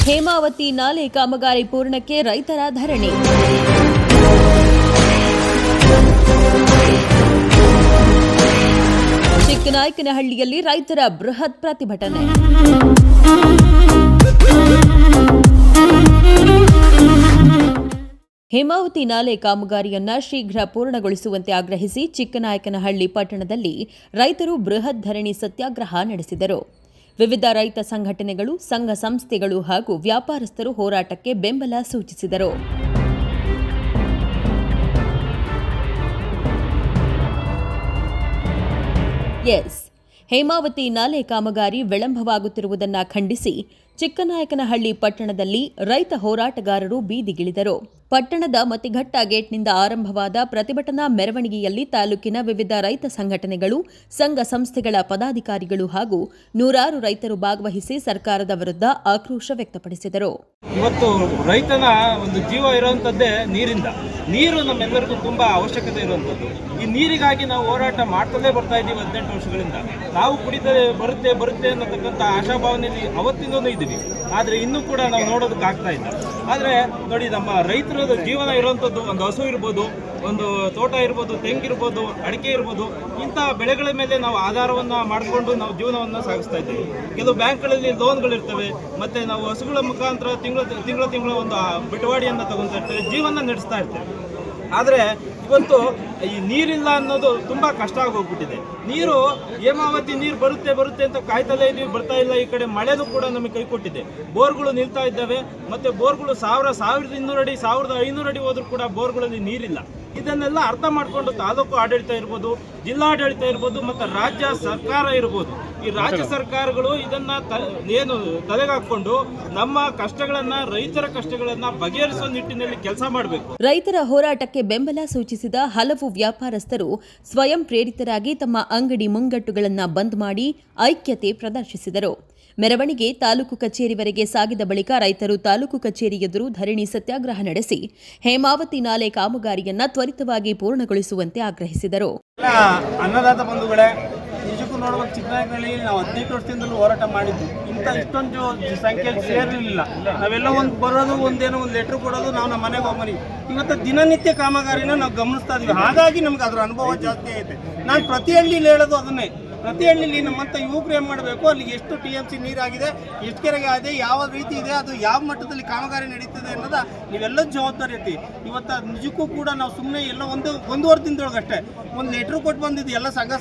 ಹೇಮಾವತಿ ನಾಲೆ ಕಾಮಗಾರಿ ಪೂರ್ಣಕ್ಕೆ ರೈತರ ಧರಣಿ. ಚಿಕ್ಕನಾಯಕನಹಳ್ಳಿಯಲ್ಲಿ ರೈತರ ಬೃಹತ್ ಪ್ರತಿಭಟನೆ. ಹೇಮಾವತಿ ನಾಲೆ ಕಾಮಗಾರಿಯನ್ನ ಶೀಘ್ರ ಪೂರ್ಣಗೊಳಿಸುವಂತೆ ಆಗ್ರಹಿಸಿ ಚಿಕ್ಕನಾಯಕನಹಳ್ಳಿ ಪಟ್ಟಣದಲ್ಲಿ ರೈತರು ಬೃಹತ್ ಧರಣಿ ಸತ್ಯಾಗ್ರಹ ನಡೆಸಿದರು. ವಿವಿಧ ರೈತ ಸಂಘಟನೆಗಳು, ಸಂಘ ಸಂಸ್ಥೆಗಳು ಹಾಗೂ ವ್ಯಾಪಾರಸ್ಥರು ಹೋರಾಟಕ್ಕೆ ಬೆಂಬಲ ಸೂಚಿಸಿದರು. ಹೇಮಾವತಿ ನಾಲೆ ಕಾಮಗಾರಿ ವಿಳಂಬವಾಗುತ್ತಿರುವುದನ್ನು ಖಂಡಿಸಿ ಚಿಕ್ಕನಾಯಕನಹಳ್ಳಿ ಪಟ್ಟಣದಲ್ಲಿ ರೈತ ಹೋರಾಟಗಾರರು ಬೀದಿಗಿಳಿದರು. ಪಟ್ಟಣದ ಮತಿಘಟ್ಟ ಗೇಟ್ನಿಂದ ಆರಂಭವಾದ ಪ್ರತಿಭಟನಾ ಮೆರವಣಿಗೆಯಲ್ಲಿ ತಾಲೂಕಿನ ವಿವಿಧ ರೈತ ಸಂಘಟನೆಗಳು, ಸಂಘ ಸಂಸ್ಥೆಗಳ ಪದಾಧಿಕಾರಿಗಳು ಹಾಗೂ ನೂರಾರು ರೈತರು ಭಾಗವಹಿಸಿ ಸರ್ಕಾರದ ವಿರುದ್ಧ ಆಕ್ರೋಶ ವ್ಯಕ್ತಪಡಿಸಿದರು. ಇವತ್ತು ರೈತನ ಒಂದು ಜೀವ ಇರುವಂತದ್ದೇ ನೀರಿಂದ. ನೀರು ನಮ್ಮೆಲ್ಲರಿಗೂ ತುಂಬಾ ಅವಶ್ಯಕತೆ ಇರುವಂತದ್ದು. ಈ ನೀರಿಗಾಗಿ ನಾವು ಹೋರಾಟ ಮಾಡ್ತಲೇ ಬರ್ತಾ ಇದ್ದೀವಿ 18 ವರ್ಷಗಳಿಂದ. ನಾವು ಕುಡಿತಲೇ ಬರುತ್ತೆ ಅನ್ನತಕ್ಕಂಥ ಆಶಾಭಾವನೆಯಲ್ಲಿ ಅವತ್ತಿಂದನೂ ಇದ್ದೀವಿ. ಆದರೆ ಇನ್ನೂ ಕೂಡ ನಾವು ನೋಡೋದಕ್ಕಾಗ್ತಾ ಇಲ್ಲ. ಆದರೆ ನೋಡಿ, ನಮ್ಮ ರೈತರ ಜೀವನ ಇರುವಂಥದ್ದು, ಒಂದು ಹಸು ಇರ್ಬೋದು, ಒಂದು ತೋಟ ಇರ್ಬೋದು, ತೆಂಗಿರ್ಬೋದು, ಅಡಿಕೆ ಇರ್ಬೋದು, ಇಂತಹ ಬೆಳೆಗಳ ಮೇಲೆ ನಾವು ಆಧಾರವನ್ನು ಮಾಡಿಕೊಂಡು ನಾವು ಜೀವನವನ್ನು ಸಾಗಿಸ್ತಾ ಇದ್ದೀವಿ. ಕೆಲವು ಬ್ಯಾಂಕ್ಗಳಲ್ಲಿ ಲೋನ್ಗಳಿರ್ತವೆ, ಮತ್ತು ನಾವು ಹಸುಗಳ ಮುಖಾಂತರ ತಿಂಗಳ ಒಂದು ಬಿಟವಾಡಿಯನ್ನು ತಗೊತಾ ಇರ್ತೇವೆ, ಜೀವನ ನಡೆಸ್ತಾ ಇರ್ತೇವೆ. ಆದರೆ ಇವತ್ತು ಈ ನೀರಿಲ್ಲ ಅನ್ನೋದು ತುಂಬ ಕಷ್ಟ ಆಗೋಗ್ಬಿಟ್ಟಿದೆ. ನೀರು ಹೇಮಾವತಿ ನೀರು ಬರುತ್ತೆ ಅಂತ ಕಾಯ್ತಲೇ ಇದೀವಿ, ಬರ್ತಾ ಇಲ್ಲ. ಈ ಕಡೆ ಮಳೆನೂ ಕೂಡ ನಮಗೆ ಕೈ ಕೊಟ್ಟಿದೆ. ಬೋರ್ಗಳು ನಿಲ್ತಾ ಇದ್ದಾವೆ, ಮತ್ತು ಬೋರ್ಗಳು 1200 ಅಡಿ 1500 ಅಡಿ ಹೋದ್ರೂ ಕೂಡ ಬೋರ್ಗಳಲ್ಲಿ ನೀರಿಲ್ಲ. ಇದನ್ನೆಲ್ಲ ಅರ್ಥ ಮಾಡಿಕೊಂಡು ತಾಲೂಕು ಆಡಳಿತ ಇರ್ಬೋದು, ಜಿಲ್ಲಾಡಳಿತ ಇರ್ಬೋದು, ಮತ್ತು ರಾಜ್ಯ ಸರ್ಕಾರ ಇರ್ಬೋದು, ಈ ರಾಜ್ಯ ಸರ್ಕಾರಗಳು ಇದನ್ನ ಏನು ತಲೆಗಾಕೊಂಡು ನಮ್ಮ ಕಷ್ಟಗಳನ್ನ, ರೈತರ ಕಷ್ಟಗಳನ್ನ ಬಗೆಹರಿಸುವ ನಿಟ್ಟಿನಲ್ಲಿ ಕೆಲಸ ಮಾಡಬೇಕು. ರೈತರ ಹೋರಾಟಕ್ಕೆ ಬೆಂಬಲ ಸೂಚಿಸಿದ ಹಲವು ವ್ಯಾಪಾರಸ್ಥರು ಸ್ವಯಂ ಪ್ರೇರಿತರಾಗಿ ತಮ್ಮ ಅಂಗಡಿ ಮುಂಗಟ್ಟುಗಳನ್ನು ಬಂದ್ ಮಾಡಿ ಐಕ್ಯತೆ ಪ್ರದರ್ಶಿಸಿದರು. ಮೆರವಣಿಗೆ ತಾಲೂಕು ಕಚೇರಿವರೆಗೆ ಸಾಗಿದ ಬಳಿಕ ರೈತರು ತಾಲೂಕು ಕಚೇರಿ ಎದುರು ಧರಣಿ ಸತ್ಯಾಗ್ರಹ ನಡೆಸಿ ಹೇಮಾವತಿ ನಾಲೆ ಕಾಮಗಾರಿಯನ್ನ ತ್ವರಿತವಾಗಿ ಪೂರ್ಣಗೊಳಿಸುವಂತೆ ಆಗ್ರಹಿಸಿದರು. ಅನ್ನದಾತ ಬಂಧುಗಳೇ, ನಿಜಕ್ಕೂ ನೋಡುವಾಗ ಚಿಕ್ಕನಾಯಕನಹಳ್ಳಿ ನಾವು 18 ವರ್ಷದಿಂದಲೂ ಹೋರಾಟ ಮಾಡಿದ್ದು. ಇಷ್ಟೊಂದು ಸಂಖ್ಯೆಯಲ್ಲಿ ಸೇರಿರಲಿಲ್ಲ. ನಾವೆಲ್ಲ ಒಂದು ಬರೋದು, ಒಂದು ಲೆಟ್ರ್ ಕೊಡೋದು, ನಾವು ನಮ್ಮ ಮನೆಗೆ ಹೋಗ್ಬನ್ನಿ. ಇವತ್ತು ದಿನನಿತ್ಯ ಕಾಮಗಾರಿನ ನಾವು ಗಮನಿಸ್ತಾ ಇದ್ವಿ. ಹಾಗಾಗಿ ನಮ್ಗೆ ಅದರ ಅನುಭವ ಜಾಸ್ತಿ ಐತೆ. ನಾನು ಪ್ರತಿ ಹಳ್ಳಿಲಿ ಹೇಳೋದು ಅದನ್ನೇ. ಪ್ರತಿ ಹಳ್ಳಿಲಿ ನಮ್ಮಂಥ ಯುವಕರು ಏನು ಮಾಡಬೇಕು, ಅಲ್ಲಿ ಎಷ್ಟು TMC ನೀರಾಗಿದೆ, ಎಷ್ಟು ಕೆರೆಗೆ ಆಗಿದೆ, ಯಾವ ರೀತಿ ಇದೆ, ಅದು ಯಾವ ಮಟ್ಟದಲ್ಲಿ ಕಾಮಗಾರಿ ನಡೀತದೆ ಅನ್ನೋದ ನೀವೆಲ್ಲ ಜವಾಬ್ದಾರಿ ಐತಿ. ಇವತ್ತು ನಿಜಕ್ಕೂ ಕೂಡ ನಾವು ಸುಮ್ಮನೆ ಎಲ್ಲ ಒಂದೂವರೆ ದಿನದೊಳಗಷ್ಟೇ ಒಂದು ಲೆಟ್ರ್ ಕೊಟ್ಟು ಬಂದಿದ್ದು ಎಲ್ಲ ಸಂಘ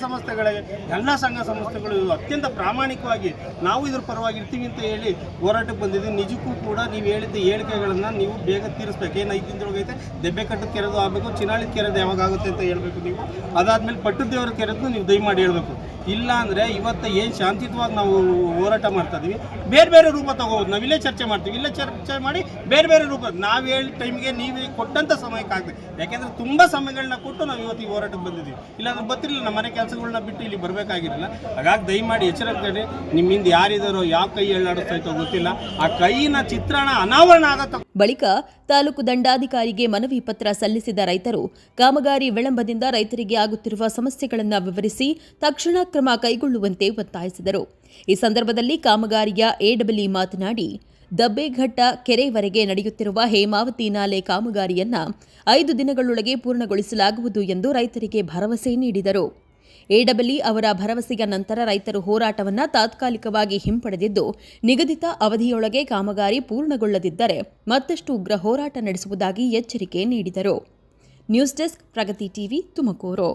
ಸಂಸ್ಥೆಗಳು ಅತ್ಯಂತ ಪ್ರಾಮಾಣಿಕವಾಗಿ ನಾವು ಇದ್ರ ಪರವಾಗಿ ಇರ್ತೀವಿ ಅಂತ ಹೇಳಿ ಹೋರಾಟಕ್ಕೆ ಬಂದಿದ್ದೀವಿ. ನಿಜಕ್ಕೂ ಕೂಡ ನೀವು ಹೇಳಿದ್ದ ಹೇಳಿಕೆಗಳನ್ನು ನೀವು ಬೇಗ ತೀರಿಸ್ಬೇಕು. ಏನು 5 ದಿನದೊಳಗೈತೆ ದೆಬ್ಬೆಕಟ್ಟದ ಕೆರೆದು ಆಗಬೇಕು, ಚಿನಾಳಿದ ಕೆರೆದು ಯಾವಾಗ ಆಗುತ್ತೆ ಅಂತ ಹೇಳ್ಬೇಕು ನೀವು. ಅದಾದಮೇಲೆ ಪಟ್ಟದೇವರ ಕೆರೆದು ನೀವು ದಯಮಾಡಿ ಹೇಳಬೇಕು. ಇಲ್ಲ ಅಂದರೆ ಇವತ್ತು ಏನು ಶಾಂತಿಯುತವಾಗಿ ನಾವು ಹೋರಾಟ ಮಾಡ್ತಾ ಇದ್ದೀವಿ, ಬೇರೆ ರೂಪ ತಗೋಬೋದು. ನಾವಿಲ್ಲೇ ಚರ್ಚೆ ಮಾಡ್ತೀವಿ, ಇಲ್ಲೇ ಚರ್ಚೆ ಮಾಡಿ ಬೇರೆ ರೂಪ ನಾವು ಹೇಳಿ ಟೈಮ್ಗೆ ನೀವು ಕೊಟ್ಟಂಥ ಸಮಯಕ್ಕಾಗ್ತದೆ. ಯಾಕೆಂದರೆ ತುಂಬ ಸಮಯಗಳನ್ನ ಕೊಟ್ಟು ನಾವು ಇವತ್ತು ಈ ಹೋರಾಟಕ್ಕೆ ಬಂದಿದ್ದೀವಿ. ಇಲ್ಲಾಂದ್ರೆ ಗೊತ್ತಿರಲಿಲ್ಲ, ನಮ್ಮ ಮನೆ ಕೆಲಸಗಳನ್ನ ಬಿಟ್ಟು ಇಲ್ಲಿ ಬರಬೇಕಾಗಿರಲಿಲ್ಲ. ಹಾಗಾಗಿ ದಯಮಾಡಿ ಎಚ್ಚರಿಕೆ. ನಿಮ್ಮಿಂದ ಯಾರಿದಾರೋ, ಯಾವ ಕೈ ಎಳ್ಳಾಡಿಸ್ತಾಯಿತೋ ಗೊತ್ತಿಲ್ಲ, ಆ ಕೈಯಿನ ಚಿತ್ರಣ ಅನಾವರಣ ಆಗತ್ತ. ಬಳಿಕ ತಾಲೂಕು ದಂಡಾಧಿಕಾರಿಗೆ ಮನವಿ ಪತ್ರ ಸಲ್ಲಿಸಿದ ರೈತರು ಕಾಮಗಾರಿ ವಿಳಂಬದಿಂದ ರೈತರಿಗೆ ಆಗುತ್ತಿರುವ ಸಮಸ್ಯೆಗಳನ್ನು ವಿವರಿಸಿ ತಕ್ಷಣ ಕ್ರಮ ಕೈಗೊಳ್ಳುವಂತೆ ಒತ್ತಾಯಿಸಿದರು. ಈ ಸಂದರ್ಭದಲ್ಲಿ ಕಾಮಗಾರಿಯ AEE ಮಾತನಾಡಿ, ದಬ್ಬೆಘಟ್ಟ ಕೆರೆವರೆಗೆ ನಡೆಯುತ್ತಿರುವ ಹೇಮಾವತಿ ನಾಲೆ ಕಾಮಗಾರಿಯನ್ನ 5 ದಿನಗಳೊಳಗೆ ಪೂರ್ಣಗೊಳಿಸಲಾಗುವುದು ಎಂದು ರೈತರಿಗೆ ಭರವಸೆ ನೀಡಿದರು. AEE ಅವರ ಭರವಸೆಯ ನಂತರ ರೈತರು ಹೋರಾಟವನ್ನು ತಾತ್ಕಾಲಿಕವಾಗಿ ಹಿಂಪಡೆದಿದ್ದು, ನಿಗದಿತ ಅವಧಿಯೊಳಗೆ ಕಾಮಗಾರಿ ಪೂರ್ಣಗೊಳ್ಳದಿದ್ದರೆ ಮತ್ತಷ್ಟು ಉಗ್ರ ಹೋರಾಟ ನಡೆಸುವುದಾಗಿ ಎಚ್ಚರಿಕೆ ನೀಡಿದರು. ನ್ಯೂಸ್ ಡೆಸ್ಕ್, ಪ್ರಗತಿ ಟಿವಿ, ತುಮಕೂರು.